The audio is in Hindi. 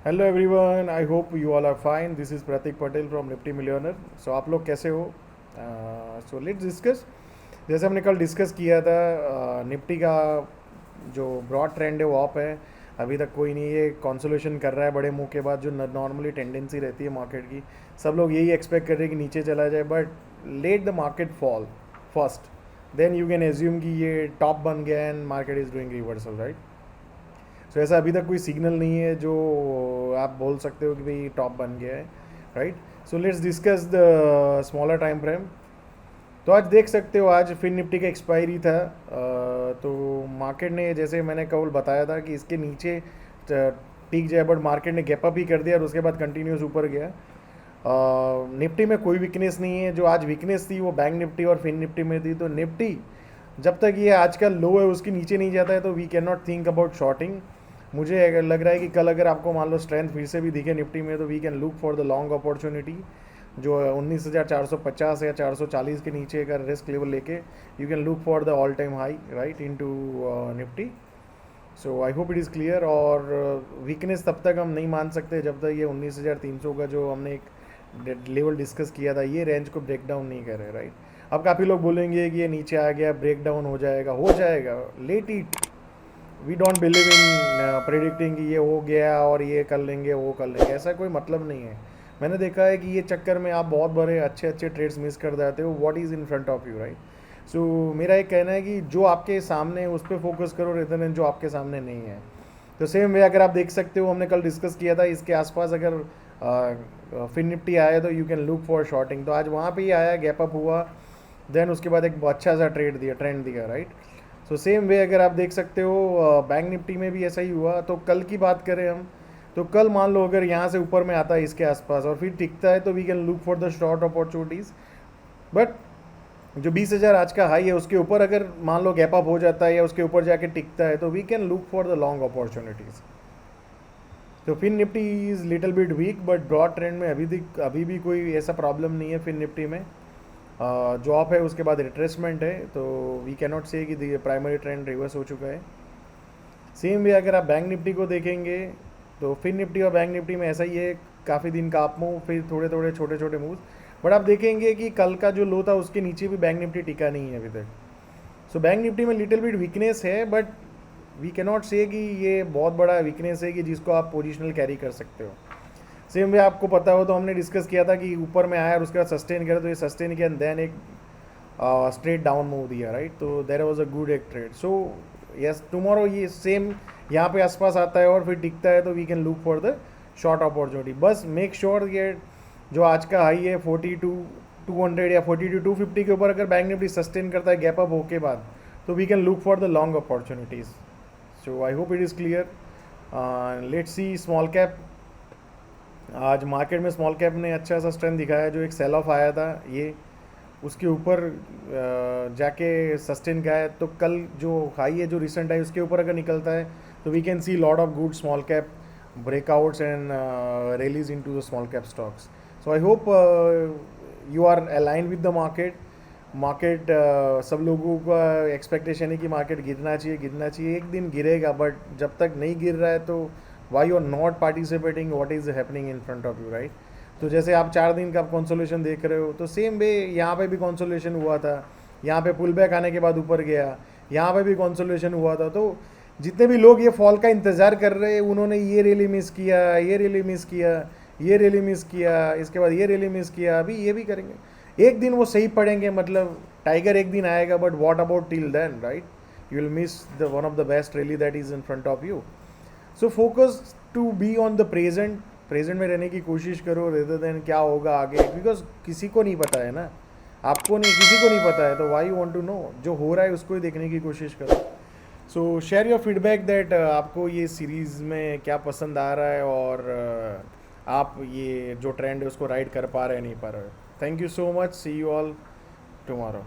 Hello everyone, I hope you all are fine. This is Prateek Patel from Nifty millionaire. So आप लोग कैसे हो? So let's discuss. जैसे हमने कल डिस्कस किया था, निफ्टी का जो ब्रॉड ट्रेंड है वो ऑफ है. अभी तक कोई नहीं, ये कॉन्सोलेशन कर रहा है बड़े मुंह के बाद, जो नॉर्मली टेंडेंसी रहती है मार्केट की. सब लोग यही एक्सपेक्ट कर रहे हैं कि नीचे चला जाए, but let the market fall first, then you can assume कि ये टॉप बन गया and market is doing reversal, right? So ऐसा अभी तक कोई सिग्नल नहीं है जो आप बोल सकते हो कि भाई टॉप बन गया है, right? So let's discuss the smaller time frame. तो आज देख सकते हो, आज फिर निफ्टी का एक्सपायरी था. तो मार्केट ने, जैसे मैंने कल बताया था कि इसके नीचे टिक जाए, बट मार्केट ने गैप अप ही कर दिया और उसके बाद कंटिन्यूस ऊपर गया. निफ्टी में कोई वीकनेस नहीं है. जो आज वीकनेस थी वो बैंक निफ्टी और फिन निफ्टी में थी. तो निफ्टी जब तक ये आज का लो है उसके नीचे नहीं जाता है तो we can not think about shorting. मुझे अगर लग रहा है कि कल अगर आपको मान लो स्ट्रेंथ फिर से भी दिखे निफ्टी में, तो we can look for the long opportunity. जो 19,450 या 440 के नीचे का रिस्क लेवल लेके you can look for the all time high, right, into Nifty. So I hope it is clear. और वीकनेस तब तक हम नहीं मान सकते जब तक ये 19,300 का जो हमने एक लेवल डिस्कस किया था, ये रेंज को ब्रेक डाउन नहीं करे, राइट? अब काफ़ी लोग बोलेंगे कि ये नीचे आ गया, ब्रेक डाउन हो जाएगा. Let it. We don't believe in predicting कि ये हो गया और ये कर लेंगे वो कर लेंगे. ऐसा कोई मतलब नहीं है. मैंने देखा है कि ये चक्कर में आप बहुत बड़े अच्छे अच्छे ट्रेड्स मिस कर जाते हो. What is in front of you, right? So मेरा एक कहना है कि जो आपके सामने है उस पर फोकस करो रेदर देन जो आपके सामने नहीं है. तो सेम वे अगर आप देख सकते हो, हमने कल डिस्कस किया था, इसके आसपास अगर फिन निफ्टी आया तो you can look for shorting. तो आज वहाँ पे ही आया, गैप अप हुआ, देन उसके बाद एक अच्छा सा ट्रेंड दिया, राइट? सो सेम वे अगर आप देख सकते हो बैंक निफ्टी में भी ऐसा ही हुआ. तो कल की बात करें हम, तो कल मान लो अगर यहाँ से ऊपर में आता है इसके आसपास और फिर टिकता है तो we can look for the short opportunities. But जो 20,000 आज का हाई है उसके ऊपर अगर मान लो गैप अप हो जाता है या उसके ऊपर जाके टिकता है तो we can look for the long opportunities. तो फिन Nifty is little bit weak, but broad trend में अभी भी कोई ऐसा प्रॉब्लम नहीं है फिन निफ्टी में. जो ऑफ है उसके बाद रिट्रेसमेंट है, तो वी कैन नॉट से कि प्राइमरी ट्रेंड रिवर्स हो चुका है. सेम वे अगर आप बैंक निफ्टी को देखेंगे तो फिन निफ्टी और बैंक निफ्टी में ऐसा ही है, काफ़ी दिन का अप मूव, फिर थोड़े थोड़े छोटे छोटे मूव. बट आप देखेंगे कि कल का जो लो था उसके नीचे भी बैंक निफ्टी टिका नहीं है अभी तक. सो बैंक निफ्टी में लिटिल बिट वीकनेस है, बट वी कैन नॉट से कि ये बहुत बड़ा वीकनेस है कि जिसको आप पोजिशनल कैरी कर सकते हो. सेम वे आपको पता हो तो हमने डिस्कस किया था कि ऊपर में आया और उसके बाद सस्टेन करा, तो ये सस्टेन किया देन एक स्ट्रेट डाउन मूव दिया, राइट? तो देर वॉज अ गुड एक ट्रेड. सो यस, टुमारो ये सेम यहाँ पे आसपास आता है और फिर टिकता है तो we can look for the short opportunity. बस मेक श्योर ये जो आज का हाई है 42,200 या 42,250 के ऊपर अगर बैंक निफ्टी सस्टेन करता है गैप अप होके बाद, तो we can look for the long opportunities. So I hope it is clear. Let's see small cap. आज मार्केट में स्मॉल कैप ने अच्छा सा स्ट्रेंथ दिखाया. जो एक सेल ऑफ आया था ये उसके ऊपर जाके सस्टेन का है, तो कल जो हाई है जो रिसेंट है उसके ऊपर अगर निकलता है तो we can see lot of good small cap breakouts and rallies into the small cap stocks. So I hope you are align with the market. Market सब लोगों का एक्सपेक्टेशन है कि मार्केट गिरना चाहिए. एक दिन गिरेगा, बट जब तक नहीं गिर रहा है तो why you are not participating, what is happening in front of you, right? तो जैसे आप 4 दिन का कंसोलेशन देख रहे हो, तो सेम वे यहाँ पे भी कंसोलेशन हुआ था. यहाँ पे पुल बैक आने के बाद ऊपर गया, यहाँ पे भी कंसोलेशन हुआ था. तो जितने भी लोग ये फॉल का इंतज़ार कर रहे हैं उन्होंने ये रैली मिस किया, ये रैली मिस किया, ये रैली मिस किया, इसके बाद ये रैली मिस किया, अभी ये भी करेंगे. एक दिन वो सही पड़ेंगे, मतलब टाइगर एक दिन आएगा, but what about till then, right? You will miss the one of the best rally that is in front of you. So focus to be on the present. Present में रहने की कोशिश करो रेदर देन क्या होगा आगे, बिकॉज किसी को नहीं पता है ना. आपको नहीं, किसी को नहीं पता है, तो why you want to know. जो हो रहा है उसको ही देखने की कोशिश करो. सो शेयर योर फीडबैक दैट आपको ये सीरीज़ में क्या पसंद आ रहा है और आप ये जो ट्रेंड है उसको राइड कर पा रहे हैं नहीं पा रहे. Thank you so much. See you all tomorrow.